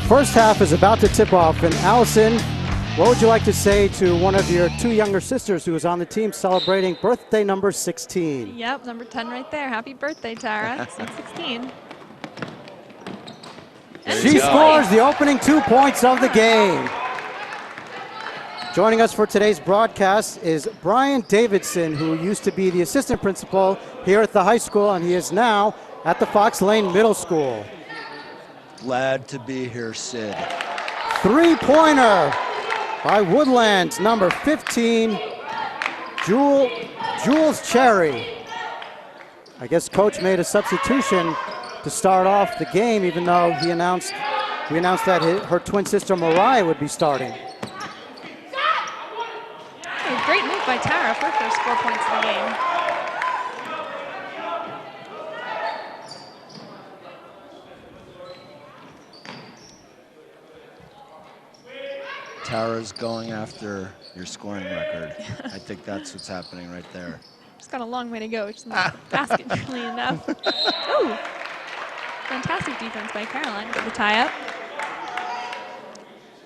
First half is about to tip off, and Allison, what would you like to say to one of your two younger sisters who is on the team celebrating birthday number 16? Yep, number 10 right there. Happy birthday, Tara. Sweet 16. She scores the opening 2 points of the game. Joining us for today's broadcast is Brian Davidson, who used to be the assistant principal here at the high school, and he is now at the Fox Lane Middle School. Glad to be here, Sid. Three-pointer by Woodlands, number 15, Jules Cherry. I guess coach made a substitution to start off the game, even though we announced that her twin sister Mariah would be starting. A great move by Tara for her first 4 points of the game. Tara's going after your scoring record. I think that's what's happening right there. Just got a long way to go, which is not the basket, really enough. Ooh, fantastic defense by Caroline for the tie-up.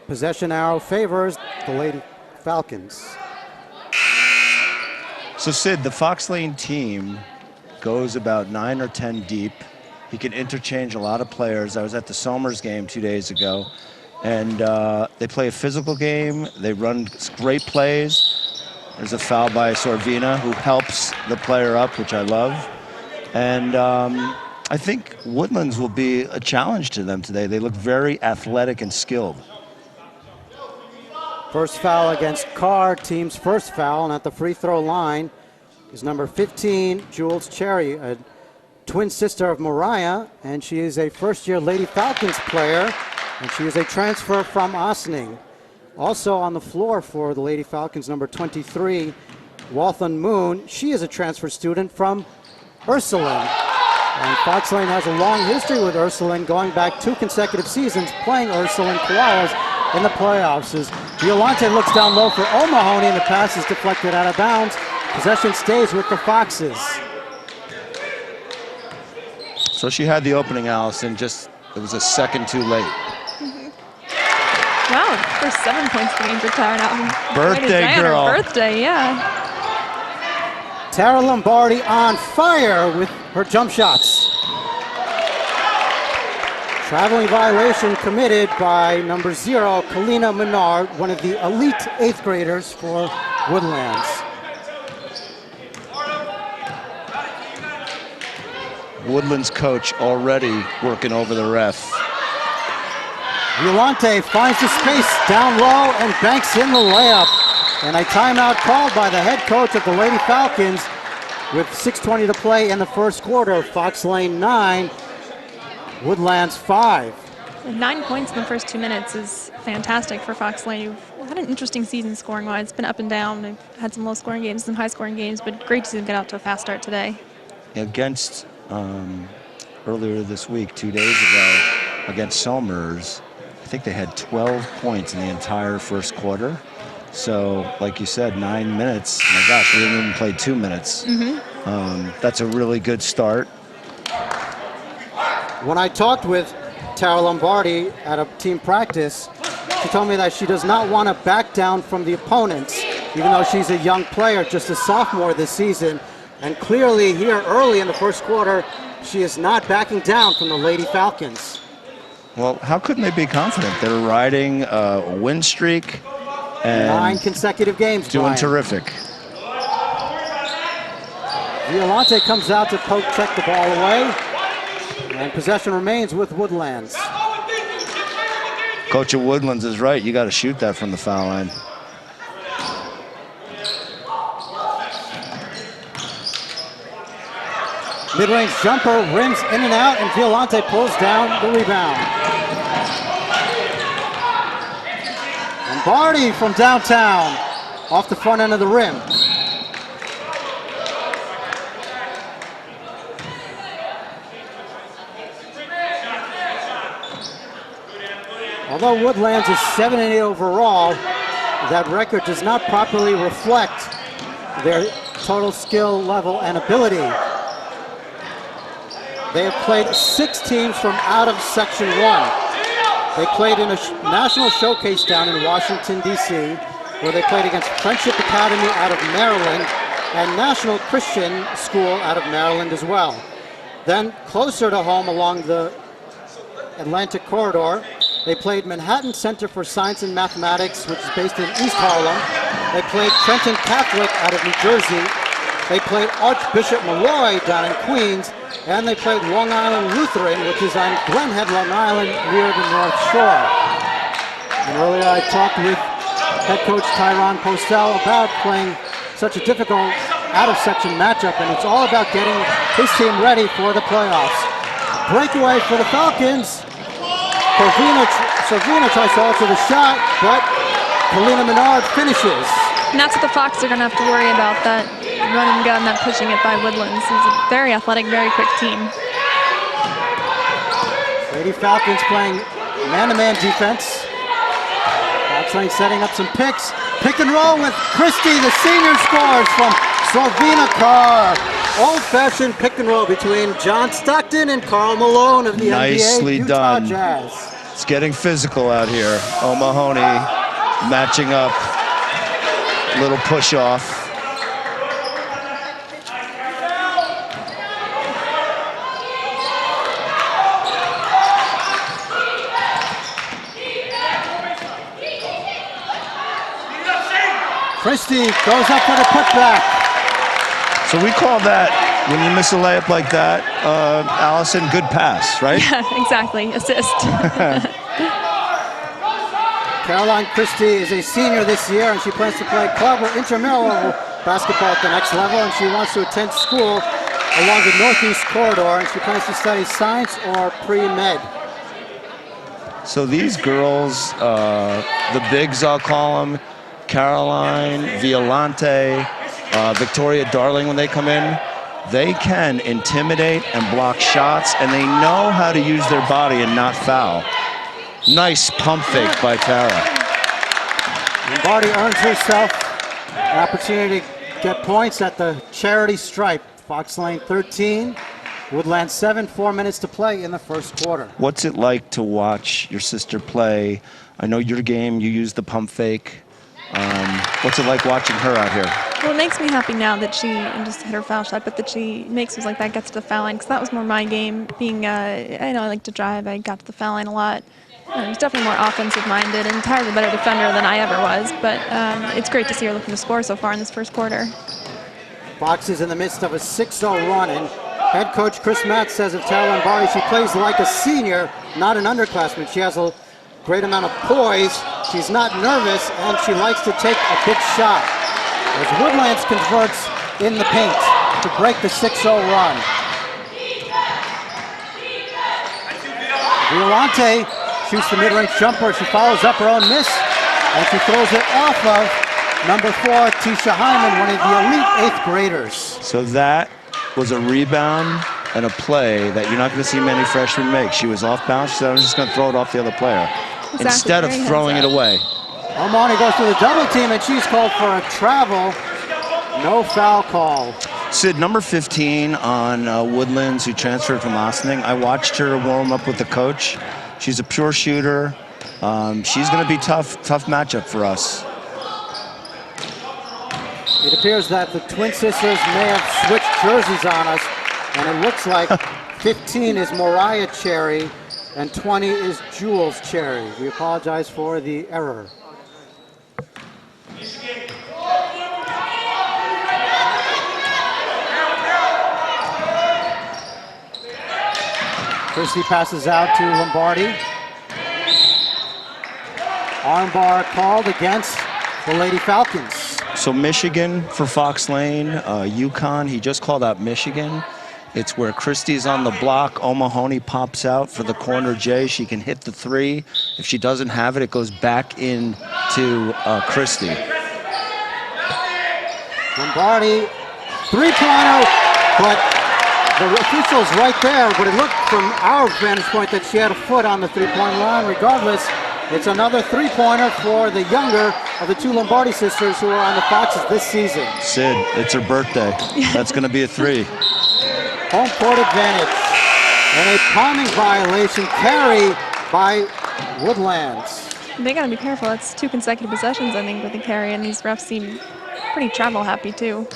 Possession arrow favors the Lady Falcons. So Sid, the Fox Lane team goes about 9 or 10 deep. He can interchange a lot of players. I was at the Somers game 2 days ago, and they play a physical game. They run great plays. There's a foul by Sorvina, who helps the player up, which I love. And I think Woodlands will be a challenge to them today. They look very athletic and skilled. First foul against Carr, team's first foul, and at the free throw line is number 15, Jules Cherry, a twin sister of Mariah, and she is a first-year Lady Falcons player, and she is a transfer from Ossining. Also on the floor for the Lady Falcons, number 23, Walthan Moon. She is a transfer student from Ursuline. And Fox Lane has a long history with Ursuline, going back 2 consecutive seasons, playing Ursuline Koalas in the playoffs. As Violante looks down low for O'Mahony, and the pass is deflected out of bounds. Possession stays with the Foxes. So she had the opening, Allison, just it was a second too late. Wow, first 7 points for the game for Tara now. Birthday girl. Birthday, yeah. Tara Lombardi on fire with her jump shots. Traveling violation committed by number 0, Kalina Menard, one of the elite 8th graders for Woodlands. Woodlands coach already working over the ref. Violante finds the space down low and banks in the layup. And a timeout called by the head coach of the Lady Falcons with 6:20 to play in the first quarter. Fox Lane 9, Woodlands 5. 9 points in the first 2 minutes is fantastic for Fox Lane. We've had an interesting season scoring-wise. It's been up and down. They've had some low-scoring games, some high-scoring games, but great to see them get out to a fast start today. Against, earlier this week, 2 days ago, against Somers, I think they had 12 points in the entire first quarter. So, like you said, 9 minutes. Oh my gosh, we haven't even played 2 minutes. That's a really good start. When I talked with Tara Lombardi at a team practice, she told me that she does not want to back down from the opponents, even though she's a young player, just a sophomore this season. And clearly here early in the first quarter, she is not backing down from the Lady Falcons. Well, how couldn't they be confident? They're riding a win streak. And 9 consecutive games, doing Brian. terrific. Violante comes out to poke check the ball away, and possession remains with Woodlands. Coach of Woodlands is right. You got to shoot that from the foul line. Mid-range jumper rims in and out, and Violante pulls down the rebound. Lombardi from downtown, off the front end of the rim. Although Woodlands is 7-8 overall, that record does not properly reflect their total skill level and ability. They have played 6 teams from out of Section 1. They played in a national showcase down in Washington, D.C., where they played against Friendship Academy out of Maryland and National Christian School out of Maryland as well. Then closer to home along the Atlantic corridor, they played Manhattan Center for Science and Mathematics, which is based in East Harlem. They played Trenton Catholic out of New Jersey. They played Archbishop Malloy down in Queens, and they played Long Island Lutheran, which is on Glen Head, Long Island, near the North Shore. And earlier I talked with head coach Tyron Postel about playing such a difficult out-of-section matchup, and it's all about getting his team ready for the playoffs. Breakaway for the Falcons. Servina tries to alter the shot, but Polina Menard finishes. And that's what the Fox are going to have to worry about, that run and gun, that pushing it by Woodlands. It's a very athletic, very quick team. Lady Falcons playing man-to-man defense. Fox Lane setting up some picks. Pick and roll with Christie. The senior scores from Slovena Carr. Old-fashioned pick and roll between John Stockton and Karl Malone of the Nicely NBA Utah done. Jazz. It's getting physical out here. O'Mahony matching up. Little push off. Christie goes up for the putback. So we call that, when you miss a layup like that, Allison, good pass, right? Yeah, exactly. Assist. Caroline Christie is a senior this year, and she plans to play club or intramural basketball at the next level, and she wants to attend school along the Northeast Corridor, and she plans to study science or pre-med. So these girls, the bigs I'll call them, Caroline, Violante, Victoria Darling, when they come in, they can intimidate and block shots, and they know how to use their body and not foul. Nice pump fake by Tara. Lombardi earns herself an opportunity to get points at the charity stripe. Fox Lane 13, Woodlands 7, 4 minutes to play in the first quarter. What's it like to watch your sister play? I know your game, you use the pump fake. What's it like watching her out here? Well, it makes me happy now that she just hit her foul shot, but that she makes moves like that, gets to the foul line, because that was more my game. Being, I like to drive, I got to the foul line a lot. I was definitely more offensive-minded, and Tyra's a better defender than I ever was, but it's great to see her looking to score so far in this first quarter. Fox is in the midst of a 6-0 run, and head coach Chris Matt says of Tara Lombardi, she plays like a senior, not an underclassman. She has a great amount of poise, she's not nervous, and she likes to take a big shot. As Woodlands converts in the paint to break the 6-0 run. Violante shoots the mid-range jumper. She follows up her own miss, and she throws it off of number 4, Tisha Hyman, one of the elite 8th graders. So that was a rebound and a play that you're not going to see many freshmen make. She was off balance. She said, I'm just going to throw it off the other player. Exactly. Instead of throwing it away. Omani goes to the double team, and she's called for a travel. No foul call. Sid, number 15 on Woodlands, who transferred from Ossining. I watched her warm up with the coach. She's a pure shooter. She's going to be tough matchup for us. It appears that the twin sisters may have switched jerseys on us, and it looks like 15 is Moriah Cherry and 20 is Jules Cherry. We apologize for the error. Christie passes out to Lombardi. Armbar called against the Lady Falcons. So Michigan for Fox Lane, UConn, he just called out Michigan. It's where Christie's on the block. O'Mahony pops out for the corner J. She can hit the 3. If she doesn't have it, it goes back in to Christie. Lombardi, 3-pointer, but the official's right there, but it looked from our vantage point that she had a foot on the 3-point line. Regardless, it's another 3-pointer for the younger of the 2 Lombardi sisters who are on the Foxes this season. Sid, it's her birthday. That's going to be a 3. Home court advantage. And a timing violation carry by Woodlands. They got to be careful. That's 2 consecutive possessions, I think, with the carry, and these refs seem pretty travel happy, too.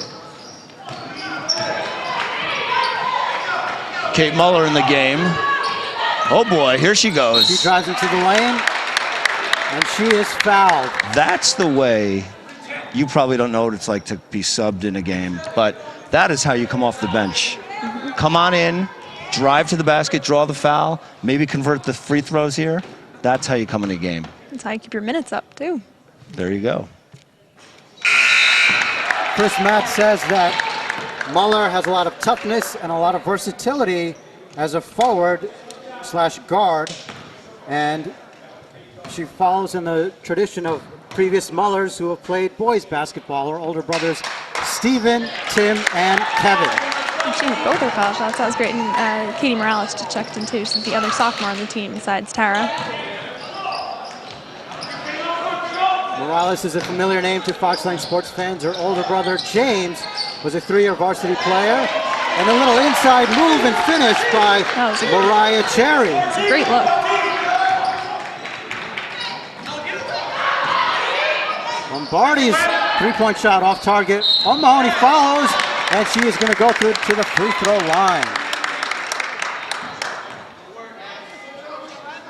Kate Muller in the game. Oh boy, here she goes. She drives into the lane, and she is fouled. That's the way. You probably don't know what it's like to be subbed in a game, but that is how you come off the bench. Come on in, drive to the basket, draw the foul, maybe convert the free throws here. That's how you come in a game. That's how you keep your minutes up, too. There you go. Chris Matt says that Muller has a lot of toughness and a lot of versatility as a forward/guard, and she follows in the tradition of previous Mullers who have played boys basketball, her older brothers Stephen, Tim, and Kevin. And she hit both her foul shots. That was great. And Katie Morales just checked in, too. She's the other sophomore on the team besides Tara. Morales is a familiar name to Fox Lane sports fans. Her older brother James was a 3-year varsity player. And a little inside move and finish by Mariah Cherry. It's a great look. Lombardi's 3-point shot off target. O'Mahony follows, and she is going to go to the free throw line.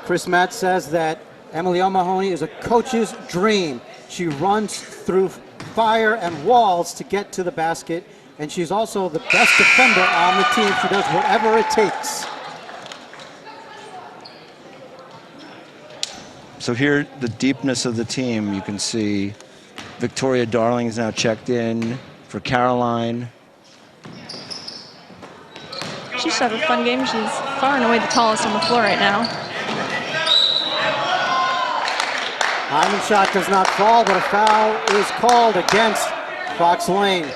Chris Matt says that Emily O'Mahony is a coach's dream. She runs through fire and walls to get to the basket, and she's also the best defender on the team. She does whatever it takes. So here, the deepness of the team, you can see Victoria Darling is now checked in for Caroline. She should have a fun game. She's far and away the tallest on the floor right now. Hyman shot does not fall, but a foul is called against Fox Lane.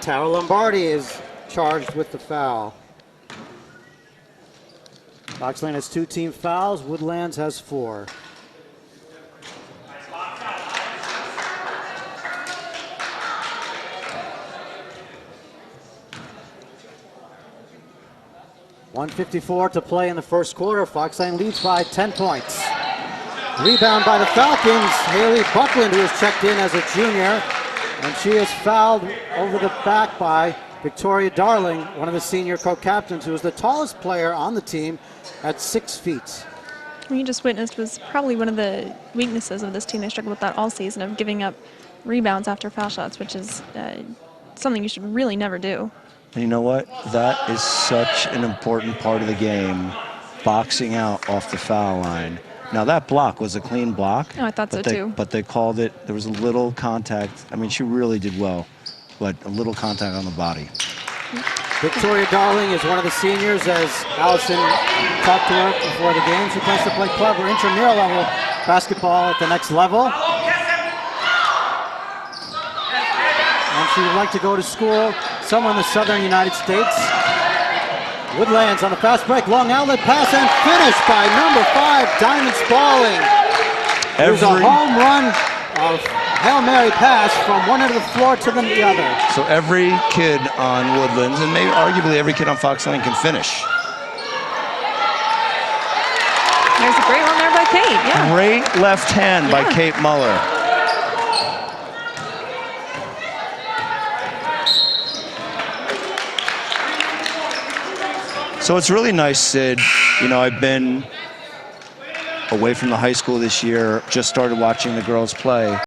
Tara Lombardi is charged with the foul. Fox Lane has 2 team fouls. Woodlands has 4. .154 to play in the first quarter. Fox Lane leads by 10 points. Rebound by the Falcons. Haley Buckland, who is checked in as a junior, and she is fouled over the back by Victoria Darling, one of the senior co-captains, who is the tallest player on the team at 6 feet. What you just witnessed was probably one of the weaknesses of this team. They struggled with that all season, of giving up rebounds after foul shots, which is something you should really never do. And you know what? That is such an important part of the game, boxing out off the foul line. Now that block was a clean block. Oh, I thought so too. But they called it, there was a little contact. I mean, she really did well, but a little contact on the body. Victoria Darling is one of the seniors, as Allison talked to her before the game. She plans to play club or intramural level basketball at the next level. And she would like to go to school somewhere in the southern United States. Woodlands on the fast break, long outlet pass, and finish by number 5, Diamond Spaulding. There's a home run of Hail Mary pass from one end of the floor to the other. So every kid on Woodlands, and maybe arguably every kid on Fox Lane, can finish. There's a great one there by Kate, yeah. Great left hand by Kate Muller. So it's really nice, Sid. You know, I've been away from the high school this year, just started watching the girls play.